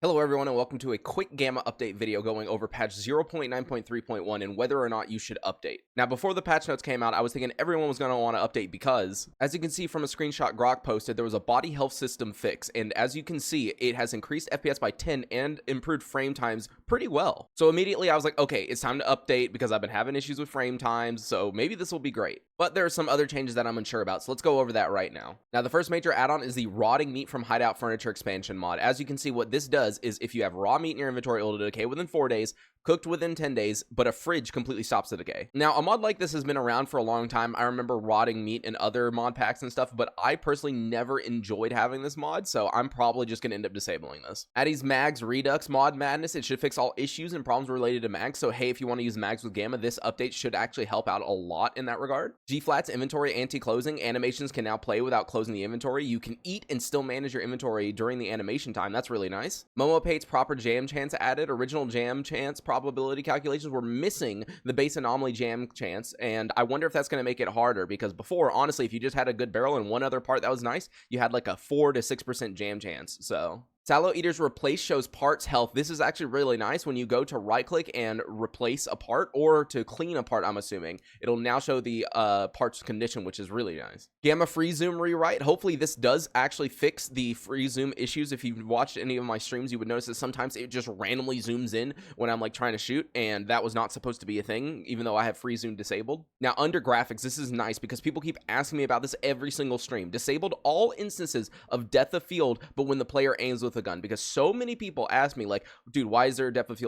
Hello everyone and welcome to a quick Gamma update video going over patch 0.9.3.1 and whether or not you should update. Now before the patch notes came out, I was thinking everyone was going to want to update because, as you can see from a screenshot Grok posted, there was a body health system fix, and as you can see, it has increased FPS by 10 and improved frame times pretty well. So immediately I was like, okay, it's time to update because I've been having issues with frame times, so maybe this will be great. But there are some other changes that I'm unsure about, so let's go over that right now. Now the first major add-on is the Rotting Meat from Hideout Furniture expansion mod. As you can see, what this does is if you have raw meat in your inventory, it will decay within 4 days, cooked within 10 days, but a fridge completely stops the decay. Now, a mod like this has been around for a long time. I remember rotting meat in other mod packs and stuff, but I personally never enjoyed having this mod, so I'm probably just going to end up disabling this. Addy's Mags Redux mod madness. It should fix all issues and problems related to mags, so hey, if you want to use mags with Gamma, this update should actually help out a lot in that regard. G-Flat's inventory anti-closing. Animations can now play without closing the inventory. You can eat and still manage your inventory during the animation time. That's really nice. Momo Pate's proper jam chance added. Original jam chance probability calculations were missing the base anomaly jam chance, and I wonder if that's going to make it harder, because before, honestly, if you just had a good barrel and one other part that was nice, you had like a 4 to 6% jam chance. So S.T.A.L.K.E.R's replace shows parts health. This is actually really nice. When you go to right click and replace a part, or to clean a part, I'm assuming, it'll now show the parts condition, which is really nice. Gamma free zoom rewrite. Hopefully this does actually fix the free zoom issues. If you've watched any of my streams, you would notice that sometimes it just randomly zooms in when I'm like trying to shoot, and that was not supposed to be a thing, even though I have free zoom disabled. Now under graphics, this is nice because people keep asking me about this every single stream. Disabled all instances of depth of field, but when the player aims with a gun, because so many people ask me like, dude, why is there depth of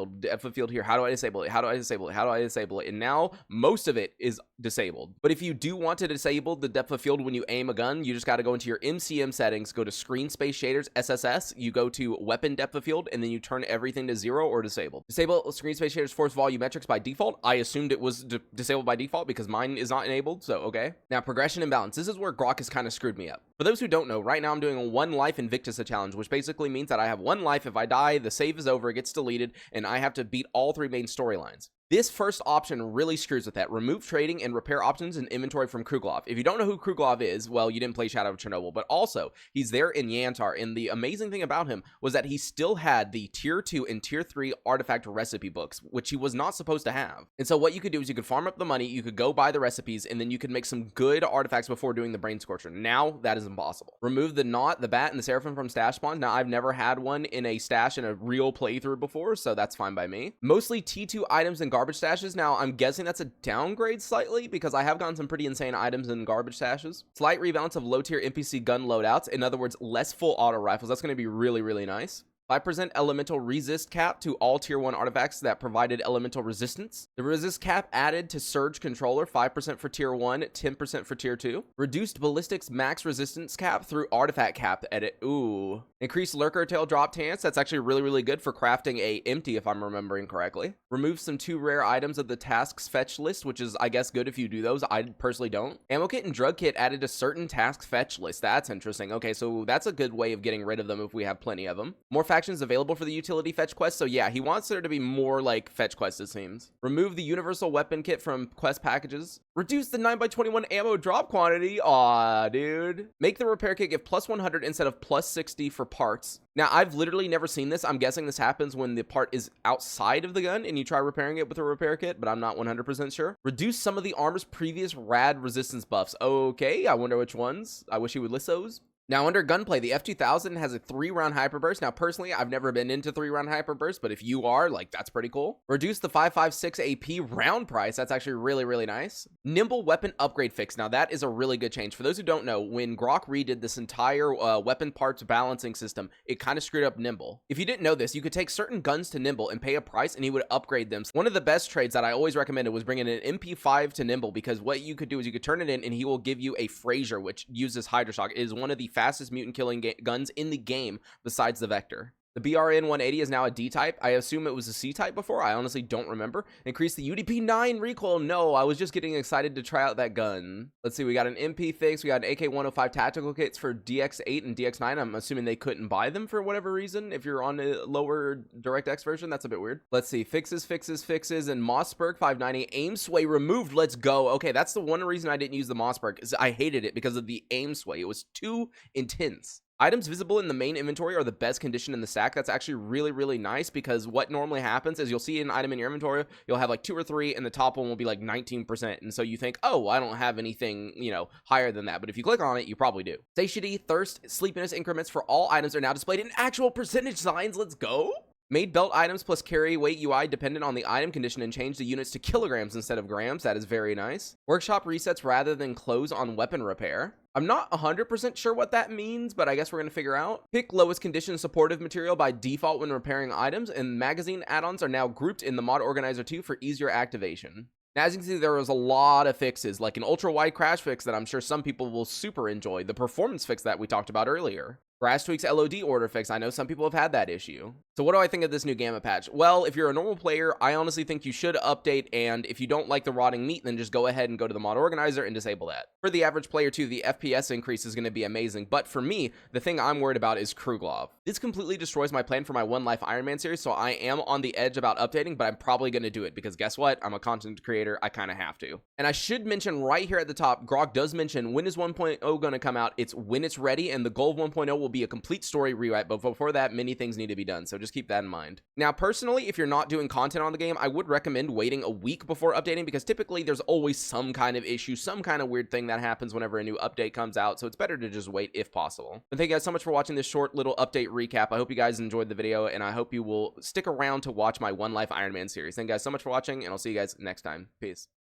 field here? How do I disable it? How do I disable it? How do I disable it? And now most of it is disabled. But if you do want to disable the depth of field when you aim a gun, you just got to go into your MCM settings, go to screen space shaders, SSS, you go to weapon depth of field, and then you turn everything to 0 or disabled. Disable screen space shaders force volumetrics by default. I assumed it was disabled by default because mine is not enabled, so okay. Now progression imbalance. This is where Grok has kind of screwed me up. For those who don't know, right now I'm doing a 1 life Invictus challenge, which basically means that I have 1 life. If I die, the save is over, it gets deleted, and I have to beat all 3 main storylines. This first option really screws with that. Remove trading and repair options and inventory from Kruglov. If you don't know who Kruglov is, well, you didn't play Shadow of Chernobyl, but also he's there in Yantar, and the amazing thing about him was that he still had the tier 2 and tier 3 artifact recipe books, which he was not supposed to have. And so what you could do is you could farm up the money, you could go buy the recipes, and then you could make some good artifacts before doing the Brain Scorcher. Now that is impossible. Remove the Knot, the Bat, and the Seraphim from stash spawns. Now I've never had one in a stash in a real playthrough before, so that's fine by me. Mostly T2 items and garbage stashes. Now I'm guessing that's a downgrade slightly, because I have gotten some pretty insane items in garbage stashes. Slight rebalance of low tier NPC gun loadouts. In other words, less full auto rifles. That's going to be really, really nice. 5% elemental resist cap to all tier 1 artifacts that provided elemental resistance. The resist cap added to surge controller, 5% for tier 1, 10% for tier 2. Reduced ballistics max resistance cap through artifact cap edit. Ooh. Increased lurker tail drop chance. That's actually really, really good for crafting a empty, if I'm remembering correctly. Remove some 2 rare items of the tasks fetch list, which is, I guess, good if you do those. I personally don't. Ammo kit and drug kit added to certain tasks fetch list. That's interesting. Okay, so that's a good way of getting rid of them if we have plenty of them. More factions available for the utility fetch quest. So yeah, he wants there to be more like fetch quests, it seems. Remove the universal weapon kit from quest packages. Reduce the 9x21 ammo drop quantity. Aw, dude. Make the repair kit give plus 100 instead of plus 60 for parts. Now, I've literally never seen this. I'm guessing this happens when the part is outside of the gun and you try repairing it with a repair kit, but I'm not 100% sure. Reduce some of the armor's previous rad resistance buffs. Okay, I wonder which ones. I wish he would list those. Now, under Gunplay, the F2000 has a 3-round hyperburst. Now, personally, I've never been into 3-round hyperburst, but if you are, like, that's pretty cool. Reduce the 556 AP round price. That's actually really, really nice. Nimble weapon upgrade fix. Now, that is a really good change. For those who don't know, when Grok redid this entire weapon parts balancing system, it kind of screwed up Nimble. If you didn't know this, you could take certain guns to Nimble and pay a price, and he would upgrade them. One of the best trades that I always recommended was bringing an MP5 to Nimble, because what you could do is you could turn it in, and he will give you a Frazier, which uses Hydroshock. It is one of the fastest mutant killing guns in the game besides the Vector. The BRN 180 is now a D-type. I assume it was a C-type before. I honestly don't remember. Increase the UDP 9 recoil. No, I was just getting excited to try out that gun. Let's see. We got an MP fix. We got an AK-105 tactical kits for DX8 and DX9. I'm assuming they couldn't buy them for whatever reason. If you're on a lower DirectX version, that's a bit weird. Let's see. Fixes. And Mossberg 590. Aim sway removed. Let's go. Okay, that's the one reason I didn't use the Mossberg, is I hated it because of the aim sway. It was too intense. Items visible in the main inventory are the best condition in the stack. That's actually really, really nice, because what normally happens is you'll see an item in your inventory, you'll have like 2 or 3, and the top one will be like 19%. And so you think, oh, I don't have anything, you know, higher than that. But if you click on it, you probably do. Satiety, thirst, sleepiness increments for all items are now displayed in actual percentage signs. Let's go. Made belt items plus carry weight UI dependent on the item condition and change the units to kilograms instead of grams. That is very nice. Workshop resets rather than close on weapon repair. I'm not 100% sure what that means, but I guess we're going to figure out. Pick lowest condition supportive material by default when repairing items, and magazine add-ons are now grouped in the mod organizer 2 for easier activation. Now, as you can see, there was a lot of fixes, like an ultra-wide crash fix that I'm sure some people will super enjoy, the performance fix that we talked about earlier. Grass Tweak's LOD order fix. I know some people have had that issue. So what do I think of this new Gamma patch? Well, if you're a normal player, I honestly think you should update, and if you don't like the rotting meat, then just go ahead and go to the mod organizer and disable that. For the average player too, the FPS increase is going to be amazing, but for me, the thing I'm worried about is Kruglov. This completely destroys my plan for my One Life Iron Man series, so I am on the edge about updating, but I'm probably going to do it, because guess what? I'm a content creator, I kind of have to. And I should mention right here at the top, Grok does mention when is 1.0 going to come out. It's when it's ready, and the goal of 1.0 will be a complete story rewrite, but before that, many things need to be done, so just keep that in mind. Now, personally, if you're not doing content on the game, I would recommend waiting a week before updating, because typically there's always some kind of issue, some kind of weird thing that happens whenever a new update comes out, so it's better to just wait if possible. And thank you guys so much for watching this short little update recap. I hope you guys enjoyed the video, and I hope you will stick around to watch my One Life Iron Man series. Thank you guys so much for watching, and I'll see you guys next time. Peace.